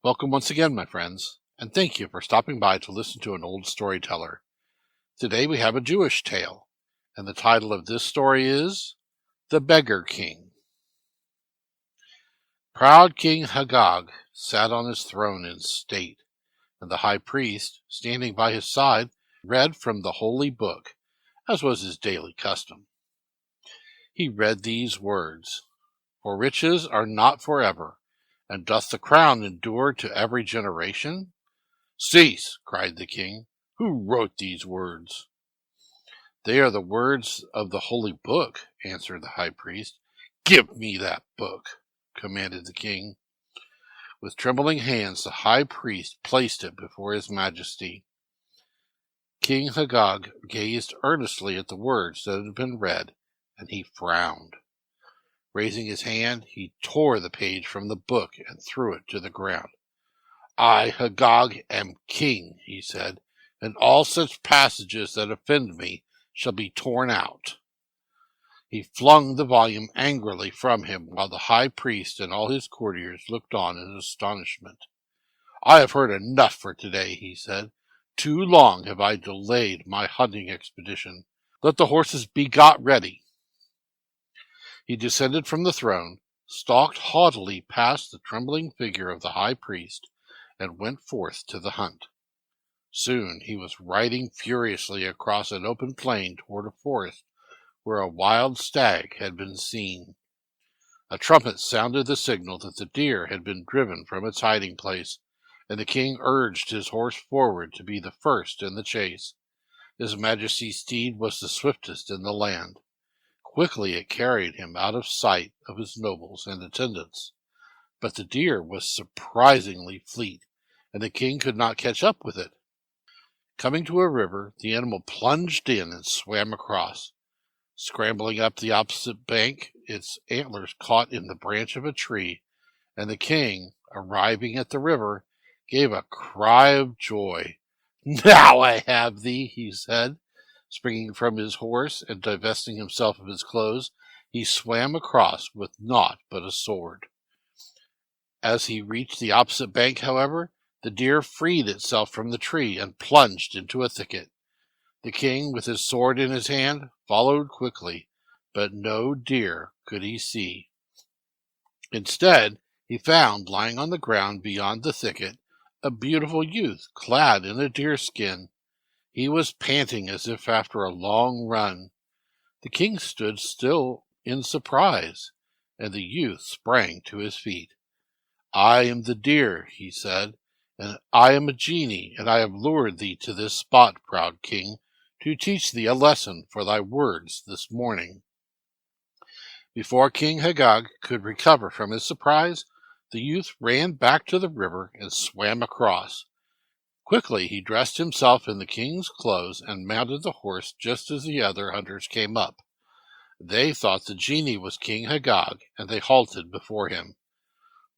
Welcome once again, my friends, and thank you for stopping by to listen to an old storyteller. Today we have a Jewish tale, and the title of this story is The Beggar King. Proud King Hagag sat on his throne in state, and the high priest, standing by his side, read from the holy book, as was his daily custom. He read these words, "For riches are not forever, and doth the crown endure to every generation?" "Cease!" cried the king. "Who wrote these words?" "They are the words of the holy book," answered the high priest. "Give me that book," commanded the king. With trembling hands the high priest placed it before his majesty. King Hagag gazed earnestly at the words that had been read, and he frowned. Raising his hand, he tore the page from the book and threw it to the ground. "I, Hagag, am king," he said, "and all such passages that offend me shall be torn out." He flung the volume angrily from him, while the high priest and all his courtiers looked on in astonishment. "I have heard enough for today," he said. "Too long have I delayed my hunting expedition. Let the horses be got ready." He descended from the throne, stalked haughtily past the trembling figure of the high priest, and went forth to the hunt. Soon he was riding furiously across an open plain toward a forest where a wild stag had been seen. A trumpet sounded the signal that the deer had been driven from its hiding place, and the king urged his horse forward to be the first in the chase. His Majesty's steed was the swiftest in the land. Quickly it carried him out of sight of his nobles and attendants. But the deer was surprisingly fleet, and the king could not catch up with it. Coming to a river, the animal plunged in and swam across. Scrambling up the opposite bank, its antlers caught in the branch of a tree, and the king, arriving at the river, gave a cry of joy. "Now I have thee," he said. Springing from his horse and divesting himself of his clothes, he swam across with naught but a sword. As he reached the opposite bank, however, the deer freed itself from the tree and plunged into a thicket. The king, with his sword in his hand, followed quickly, but no deer could he see. Instead, he found, lying on the ground beyond the thicket, a beautiful youth clad in a deerskin. He was panting as if after a long run. The king stood still in surprise, and the youth sprang to his feet. "I am the deer," he said, "and I am a genie, and I have lured thee to this spot, proud king, to teach thee a lesson for thy words this morning." Before King Hagag could recover from his surprise, the youth ran back to the river and swam across. Quickly he dressed himself in the king's clothes and mounted the horse just as the other hunters came up. They thought the genie was King Hagag, and they halted before him.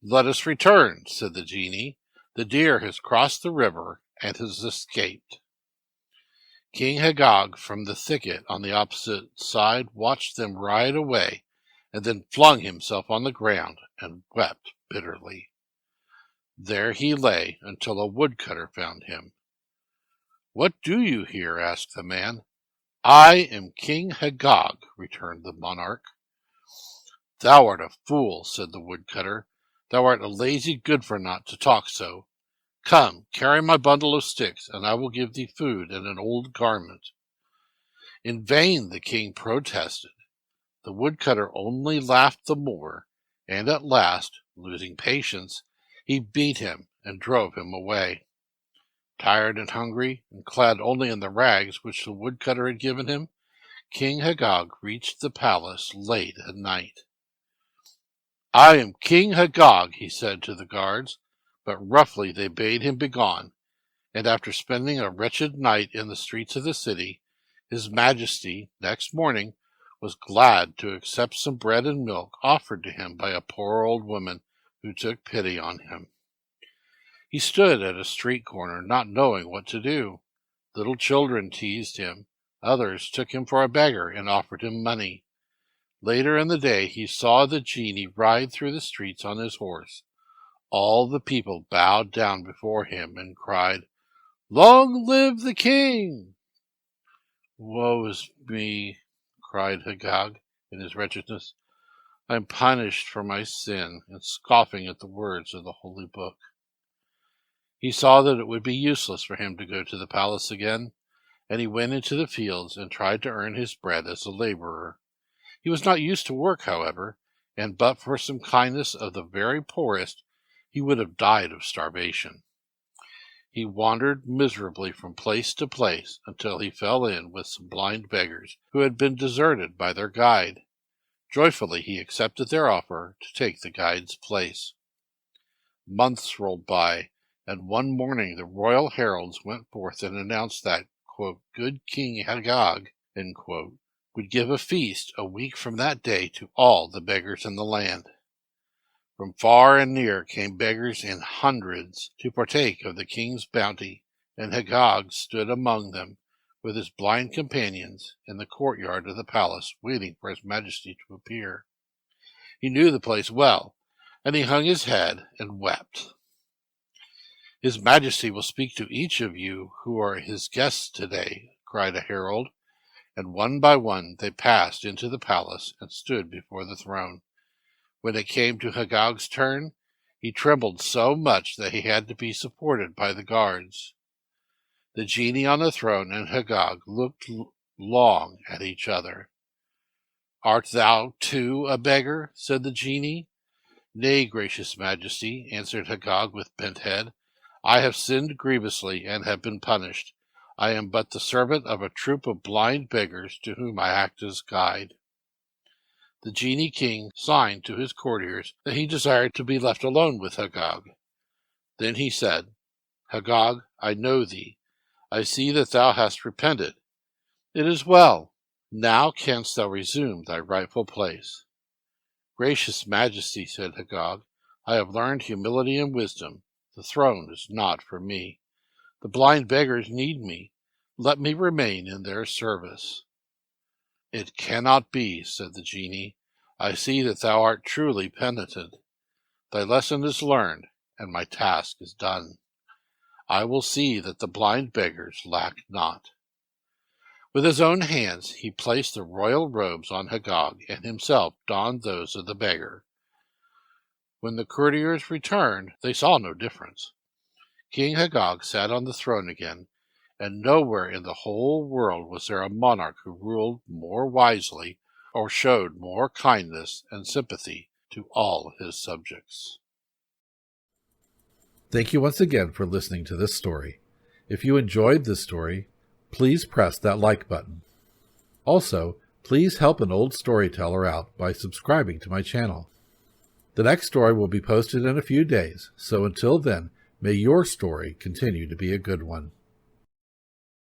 "Let us return," said the genie. "The deer has crossed the river and has escaped." King Hagag from the thicket on the opposite side watched them ride away, and then flung himself on the ground and wept bitterly. There he lay until a woodcutter found him. "What do you here?" asked the man. "I am King Hagag," returned the monarch. "Thou art a fool," said the woodcutter. "Thou art a lazy good-for-naught to talk so. Come, carry my bundle of sticks, and I will give thee food and an old garment." In vain the king protested. The woodcutter only laughed the more, and at last, losing patience, he beat him and drove him away. Tired and hungry, and clad only in the rags which the woodcutter had given him, King Hagag reached the palace late at night. "I am King Hagag," he said to the guards, but roughly they bade him begone, and after spending a wretched night in the streets of the city, his Majesty, next morning, was glad to accept some bread and milk offered to him by a poor old woman who took pity on him. He stood at a street corner, not knowing what to do. Little children teased him. Others took him for a beggar and offered him money. Later in the day he saw the genie ride through the streets on his horse. All the people bowed down before him and cried, "Long live the king!" "Woe is me," cried Hagag in his wretchedness. "I am punished for my sin," and scoffing at the words of the holy book. He saw that it would be useless for him to go to the palace again, and he went into the fields and tried to earn his bread as a laborer. He was not used to work, however, and but for some kindness of the very poorest, he would have died of starvation. He wandered miserably from place to place until he fell in with some blind beggars who had been deserted by their guide. Joyfully he accepted their offer to take the guide's place. Months rolled by, and one morning the royal heralds went forth and announced that, quote, good King Hagag, end quote, would give a feast a week from that day to all the beggars in the land. From far and near came beggars in hundreds to partake of the king's bounty, and Hagag stood among them with his blind companions in the courtyard of the palace, waiting for his majesty to appear. He knew the place well, and he hung his head and wept. "His majesty will speak to each of you who are his guests today," cried a herald, and one by one they passed into the palace and stood before the throne. When it came to Hagag's turn, he trembled so much that he had to be supported by the guards. The genie on the throne and Hagag looked long at each other. "Art thou too a beggar?" said the genie. "Nay, gracious majesty," answered Hagag with bent head. "I have sinned grievously and have been punished. I am but the servant of a troop of blind beggars to whom I act as guide." The genie king signed to his courtiers that he desired to be left alone with Hagag. Then he said, "Hagag, I know thee. I see that thou hast repented. It is well. Now canst thou resume thy rightful place." "Gracious majesty," said Hagag, "I have learned humility and wisdom. The throne is not for me. The blind beggars need me. Let me remain in their service." "It cannot be," said the genie. "I see that thou art truly penitent. Thy lesson is learned, and my task is done. I will see that the blind beggars lack not." With his own hands he placed the royal robes on Hagag, and himself donned those of the beggar. When the courtiers returned, they saw no difference. King Hagag sat on the throne again, and nowhere in the whole world was there a monarch who ruled more wisely or showed more kindness and sympathy to all his subjects. Thank you once again for listening to this story. If you enjoyed this story, please press that like button. Also, please help an old storyteller out by subscribing to my channel. The next story will be posted in a few days, so until then, may your story continue to be a good one.